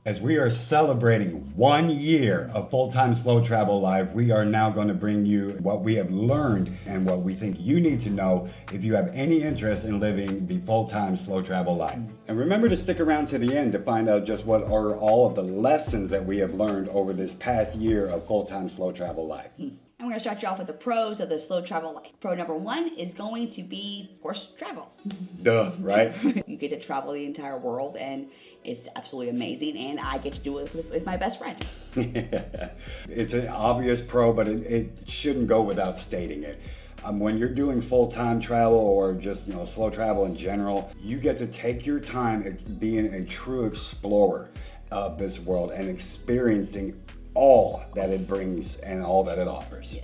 As we are celebrating 1 year of full-time slow travel life, we are now going to bring you what we have learned and what we think you need to know if you have any interest in living the full-time slow travel life. And remember to stick around to the end to find out just what are all of the lessons that we have learned over this past year of full-time slow travel life. And we're going to start you off with the pros of the slow travel life. Pro number one is going to be, of course, travel. Duh, right? You get to travel the entire world, and it's absolutely amazing, and I get to do it with my best friend. It's an obvious pro, but it shouldn't go without stating it. When you're doing full-time travel or just slow travel in general, you get to take your time at being a true explorer of this world and experiencing all that it brings and all that it offers. Yeah.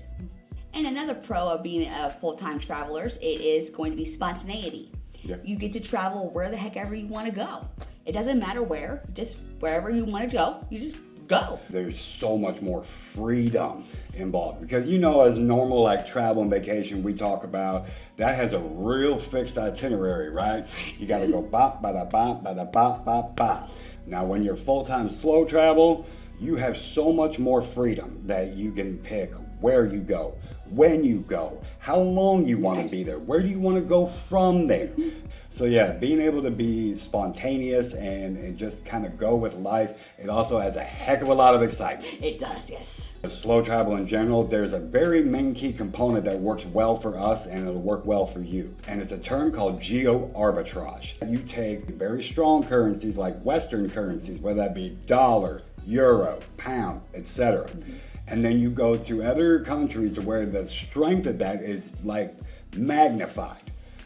And another pro of being a full-time travelers, it is going to be spontaneity. Yep. You get to travel where the heck ever you want to go. It doesn't matter where, just wherever you want to go, you just go. There's so much more freedom involved because as normal like travel and vacation we talk about, that has a real fixed itinerary, right? You got to go bop, ba da bop, ba da bop, bop, bop. Now when you're full-time slow travel, you have so much more freedom that you can pick where you go, when you go, how long you want to be there, where do you want to go from there. So yeah, being able to be spontaneous and just kind of go with life, it also has a heck of a lot of excitement. It does, yes. Slow travel in general, there's a very main key component that works well for us and it'll work well for you. And it's a term called geo-arbitrage. You take very strong currencies like Western currencies, whether that be dollar, euro, pound, etc. And then you go to other countries where the strength of that is like magnified.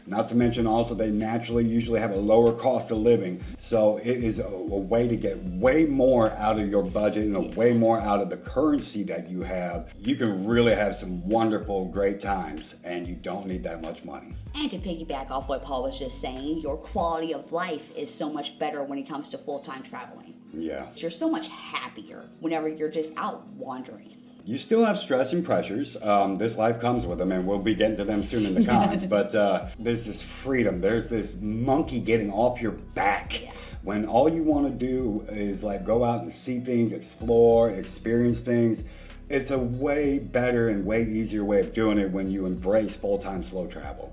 Not to mention also they naturally usually have a lower cost of living. So it is a way to get way more out of your budget and a way more out of the currency that you have. You can really have some wonderful, great times and you don't need that much money. And to piggyback off what Paul was just saying, your quality of life is so much better when it comes to full-time traveling. Yeah. You're so much happier whenever you're just out wandering. You still have stress and pressures. This life comes with them, and we'll be getting to them soon in the cons. But there's this freedom. There's this monkey getting off your back. Yeah. When all you want to do is like go out and see things, explore, experience things. It's a way better and way easier way of doing it when you embrace full-time slow travel.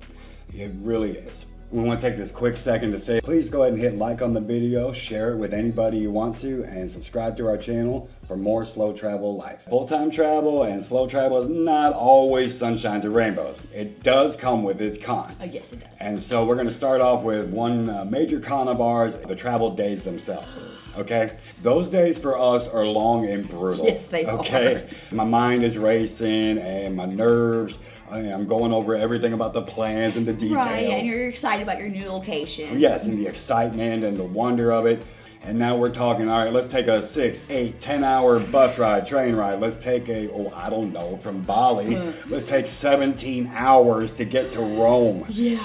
It really is. We want to take this quick second to say, please go ahead and hit like on the video, share it with anybody you want to, and subscribe to our channel for more slow travel life. Full-time travel and slow travel is not always sunshines and rainbows. It does come with its cons. Oh, yes, it does. And so we're going to start off with one major con of ours, the travel days themselves. Okay? Those days for us are long and brutal. Yes, they are. Okay? My mind is racing and my nerves. I'm going over everything about the plans and the details. Right, and you're excited about your new location. Yes, and the excitement and the wonder of it. And now we're talking, all right, let's take a 6, 8, 10-hour bus ride, train ride. Let's take from Bali, let's take 17 hours to get to Rome. Yeah.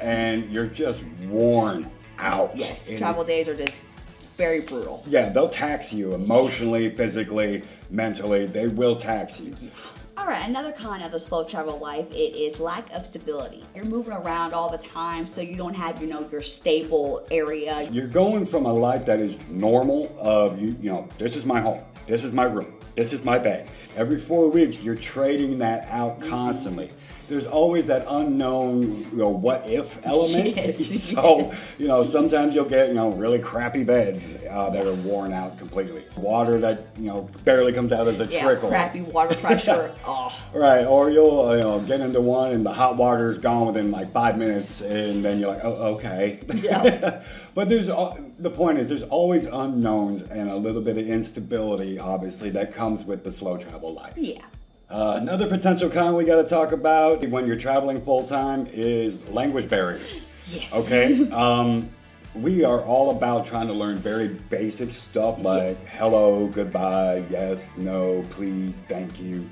And you're just worn out. Yes, travel days are just very brutal. Yeah, they'll tax you emotionally, physically, mentally. They will tax you. All right, another con of the slow travel life, it is lack of stability. You're moving around all the time, so you don't have, your stable area. You're going from a life that is normal of, this is my home, this is my room, this is my bed. Every 4 weeks, you're trading that out constantly. There's always that unknown, what if element. Yes. So, sometimes you'll get, really crappy beds that are worn out completely. Water that, barely comes out as a trickle. Crappy water pressure. Oh. Right, or you'll get into one and the hot water is gone within like 5 minutes, and then you're like, oh, okay. Yeah. But the point is, there's always unknowns and a little bit of instability, obviously, that comes with the slow travel life. Yeah. Another potential con we got to talk about when you're traveling full-time is language barriers. Yes. Okay? We are all about trying to learn very basic stuff like hello, goodbye, yes, no, please, thank you.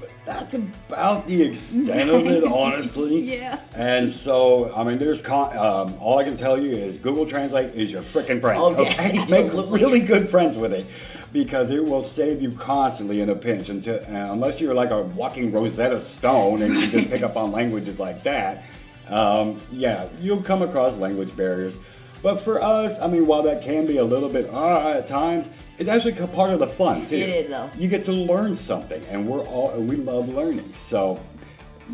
But that's about the extent of it, honestly. Yeah. And so, there's all I can tell you is Google Translate is your frickin' friend. Oh, yes, okay? absolutely. Make really good friends with it because it will save you constantly in a pinch unless you're like a walking Rosetta Stone and you just pick up on languages like that. You'll come across language barriers. But for us, I mean, while that can be a little bit at times, it's actually part of the fun too. It is though. You get to learn something, and we love learning. So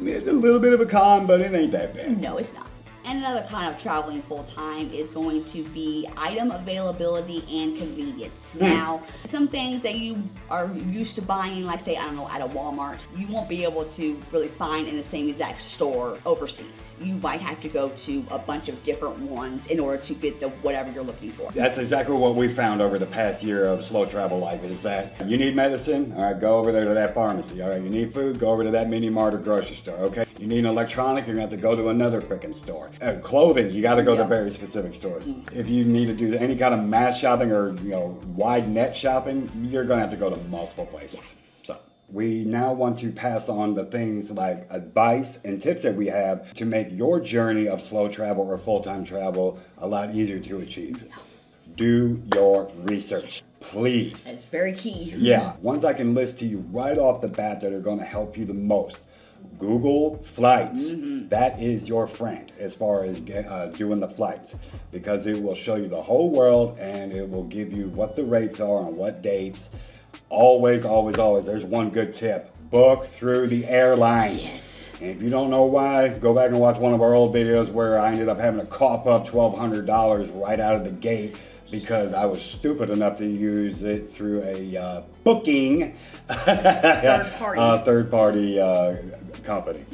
it's a little bit of a con, but it ain't that bad. No, it's not. And another con of traveling full time is going to be item availability and convenience. Now, some things that you are used to buying, like say, I don't know, at a Walmart, you won't be able to really find in the same exact store overseas. You might have to go to a bunch of different ones in order to get the whatever you're looking for. That's exactly what we found over the past year of slow travel life is that you need medicine, all right, go over there to that pharmacy. All right, you need food, go over to that mini mart or grocery store, okay? You need an electronic, you're gonna have to go to another freaking store. Clothing, you gotta go to very specific stores. If you need to do any kind of mass shopping or wide net shopping, you're gonna have to go to multiple places. So we now want to pass on the things like advice and tips that we have to make your journey of slow travel or full-time travel a lot easier to achieve. Do your research, please. That's very key. Yeah, ones I can list to you right off the bat that are going to help you the most. Google Flights. That is your friend as far as doing the flights, because it will show you the whole world and it will give you what the rates are on what dates. Always, always, always, there's one good tip. Book through the airline. Yes. And if you don't know why, go back and watch one of our old videos where I ended up having to cough up $1,200 right out of the gate because I was stupid enough to use it through a booking third party company.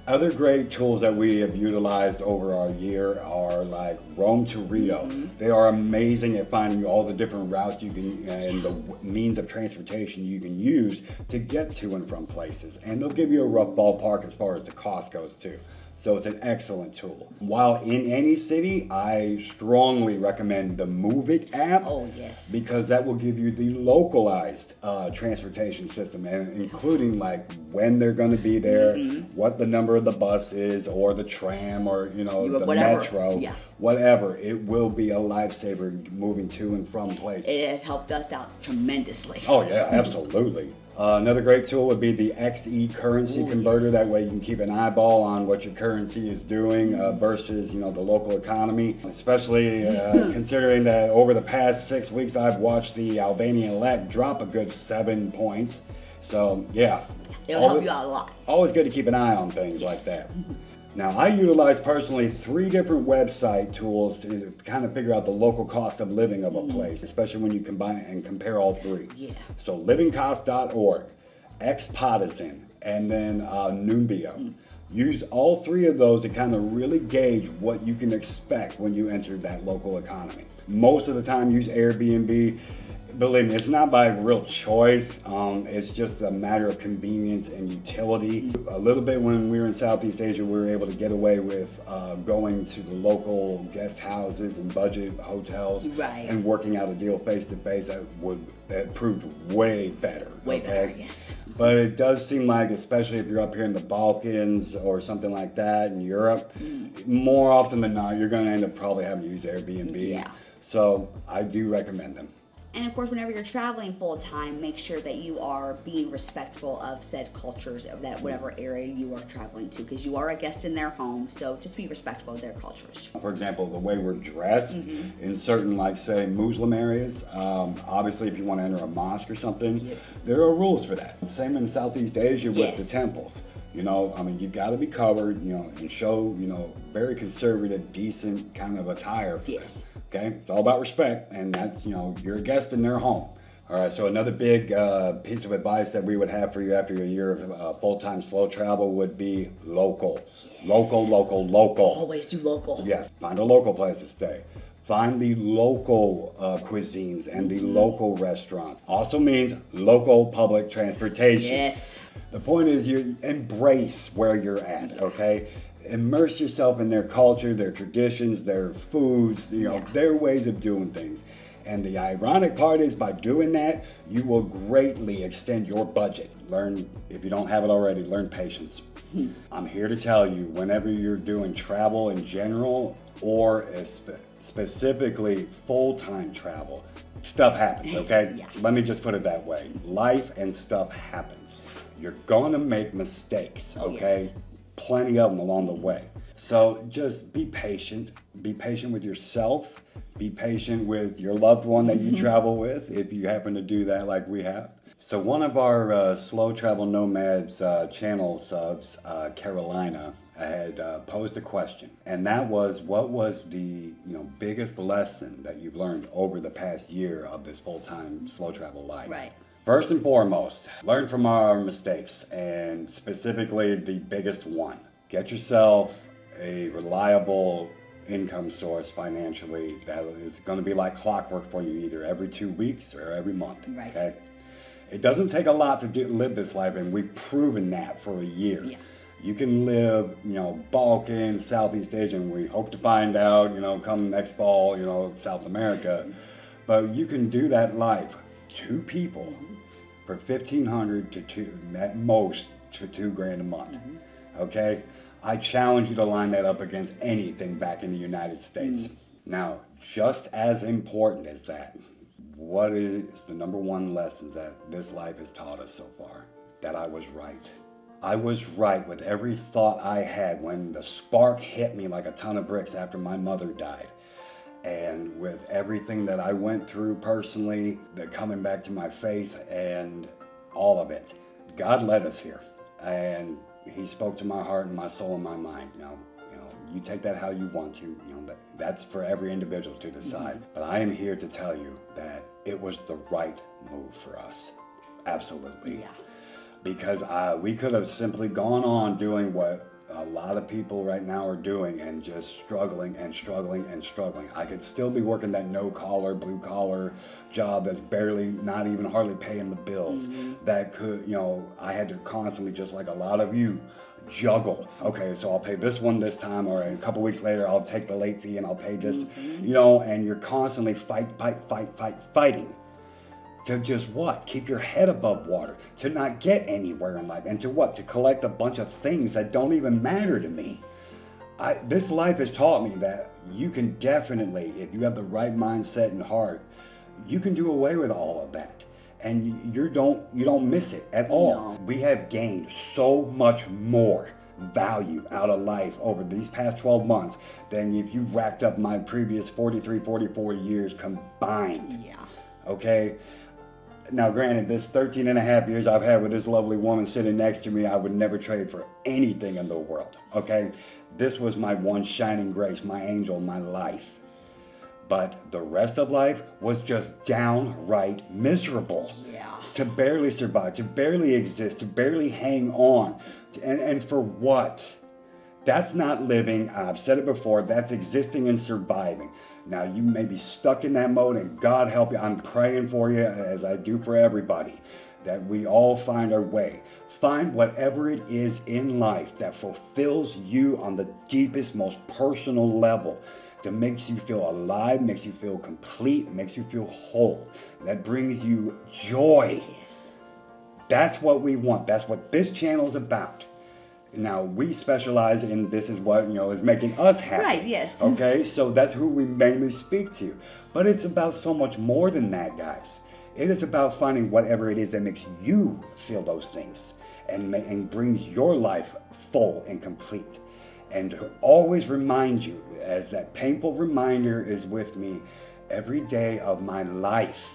Other great tools that we have utilized over our year are like Rome to Rio. They are amazing at finding all the different routes you can and the means of transportation you can use to get to and from places. And they'll give you a rough ballpark as far as the cost goes too. So it's an excellent tool. While in any city, I strongly recommend the Move It app. Oh, yes. Because that will give you the localized transportation system, and including like when they're going to be there, what the number of the bus is, or the tram, or the whatever. metro, whatever. It will be a lifesaver moving to and from places. It has helped us out tremendously. Oh yeah, absolutely. Another great tool would be the XE currency converter. That way you can keep an eyeball on what your currency is doing versus the local economy. Especially considering that over the past 6 weeks I've watched the Albanian lek drop a good 7 points. So yeah, It'll help you out a lot. Always good to keep an eye on things like that. Now, I utilize personally 3 different website tools to kind of figure out the local cost of living of a place, especially when you combine and compare all 3. Yeah. So livingcost.org, Expotizen, and then Numbeo. Use all 3 of those to kind of really gauge what you can expect when you enter that local economy. Most of the time, use Airbnb. Believe me, it's not by real choice. It's just a matter of convenience and utility. A little bit when we were in Southeast Asia, we were able to get away with going to the local guest houses and budget hotels and working out a deal face to face that proved way better. Way better, yes. But it does seem like, especially if you're up here in the Balkans or something like that in Europe, more often than not, you're going to end up probably having to use Airbnb. Yeah. So I do recommend them. And of course, whenever you're traveling full time, make sure that you are being respectful of said cultures of that whatever area you are traveling to, because you are a guest in their home. So just be respectful of their cultures. For example, the way we're dressed in certain, like say, Muslim areas. Obviously, if you want to enter a mosque or something, there are rules for that. Same in Southeast Asia with the temples. You've got to be covered, and show, very conservative, decent kind of attire for this. Okay, it's all about respect, and that's, you're a guest in their home. All right, so another big piece of advice that we would have for you after a year of full-time slow travel would be local. Yes. Local. Always do local. Yes, find a local place to stay. Find the local cuisines and the local restaurants. Also means local public transportation. Yes. The point is you embrace where you're at, okay? Immerse yourself in their culture, their traditions, their foods, their ways of doing things. And the ironic part is by doing that, you will greatly extend your budget. Learn, if you don't have it already, learn patience. I'm here to tell you, whenever you're doing travel in general or specifically full-time travel, stuff happens, okay? Let me just put it that way. Life and stuff happens. You're gonna make mistakes, okay? Plenty of them along the way. So just be patient. Be patient with yourself. Be patient with your loved one that you travel with, if you happen to do that like we have. So one of our Slow Travel Nomads channel subs, Carolina, had posed a question, and that was, what was the biggest lesson that you've learned over the past year of this full-time slow travel life? Right. First and foremost, learn from our mistakes, and specifically the biggest one. Get yourself a reliable income source financially that is going to be like clockwork for you, either every 2 weeks or every month. Right. Okay? It doesn't take a lot to live this life, and we've proven that for a year. Yeah. You can live, Balkan, Southeast Asia, and we hope to find out, come next fall, South America. But you can do that life, 2 people, for $1,500 to at most to $2,000 a month. Okay? I challenge you to line that up against anything back in the United States. Now, just as important as that, what is the number one lessons that this life has taught us so far? That I was right. I was right with every thought I had when the spark hit me like a ton of bricks after my mother died. And with everything that I went through personally, the coming back to my faith and all of it, God led us here. And He spoke to my heart and my soul and my mind. You take that how you want to. That's for every individual to decide. But I am here to tell you that it was the right move for us. Absolutely. Yeah. Because we could have simply gone on doing what a lot of people right now are doing and just struggling and struggling and struggling. I could still be working that no-collar, blue-collar job that's barely, not even hardly paying the bills. That could, I had to constantly, just like a lot of you, juggle. Okay, so I'll pay this one this time, or a couple weeks later I'll take the late fee and I'll pay this, and you're constantly fighting. To just what? Keep your head above water. To not get anywhere in life. And to what? To collect a bunch of things that don't even matter to me. This life has taught me that you can definitely, if you have the right mindset and heart, you can do away with all of that. And you don't miss it at all. No. We have gained so much more value out of life over these past 12 months than if you racked up my previous 43, 44 years combined. Yeah. Okay? Now, granted, this 13 and a half years I've had with this lovely woman sitting next to me, I would never trade for anything in the world, okay? This was my one shining grace, my angel, my life. But the rest of life was just downright miserable. Yeah. To barely survive, to barely exist, to barely hang on. And for what? That's not living. I've said it before, that's existing and surviving. Now, you may be stuck in that mode, and God help you. I'm praying for you, as I do for everybody, that we all find our way. Find whatever it is in life that fulfills you on the deepest, most personal level, that makes you feel alive, makes you feel complete, makes you feel whole, that brings you joy. Yes. That's what we want. That's what this channel is about. Now, we specialize in this is what, is making us happy. Right, yes. Okay, so that's who we mainly speak to. But it's about so much more than that, guys. It is about finding whatever it is that makes you feel those things and brings your life full and complete. And to always remind you, as that painful reminder is with me every day of my life,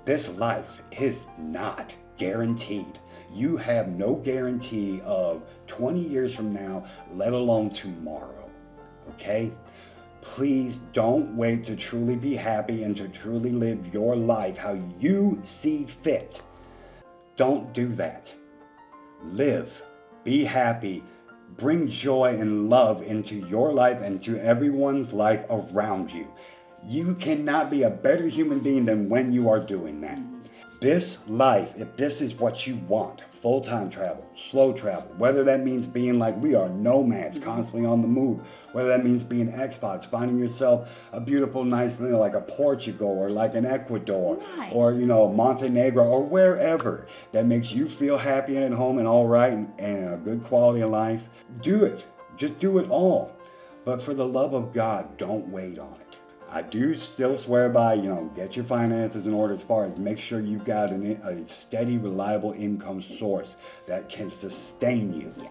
this life is not guaranteed. You have no guarantee of 20 years from now, let alone tomorrow, okay? Please don't wait to truly be happy and to truly live your life how you see fit. Don't do that. Live, be happy, bring joy and love into your life and to everyone's life around you. You cannot be a better human being than when you are doing that. This life, if this is what you want, full-time travel, slow travel, whether that means being like we are nomads, constantly on the move, whether that means being expats, finding yourself a beautiful, nice, like a Portugal or like an Ecuador, Right. or, Montenegro or wherever that makes you feel happy and at home and all right and a good quality of life, do it. Just do it all. But for the love of God, don't wait on it. I do still swear by, get your finances in order as far as make sure you've got a steady, reliable income source that can sustain you. Yeah.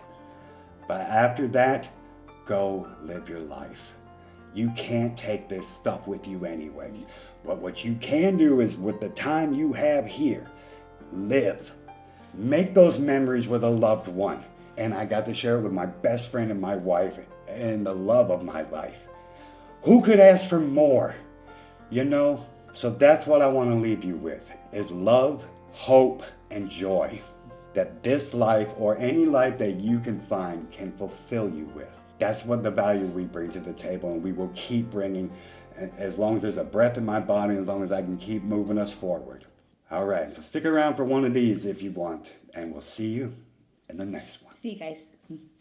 But after that, go live your life. You can't take this stuff with you anyways. But what you can do is, with the time you have here, live. Make those memories with a loved one. And I got to share it with my best friend and my wife and the love of my life. Who could ask for more? You know? So that's what I want to leave you with, is love, hope, and joy. That this life, or any life that you can find, can fulfill you with. That's what the value we bring to the table, and we will keep bringing as long as there's a breath in my body, as long as I can keep moving us forward. All right, so stick around for one of these if you want, and we'll see you in the next one. See you guys.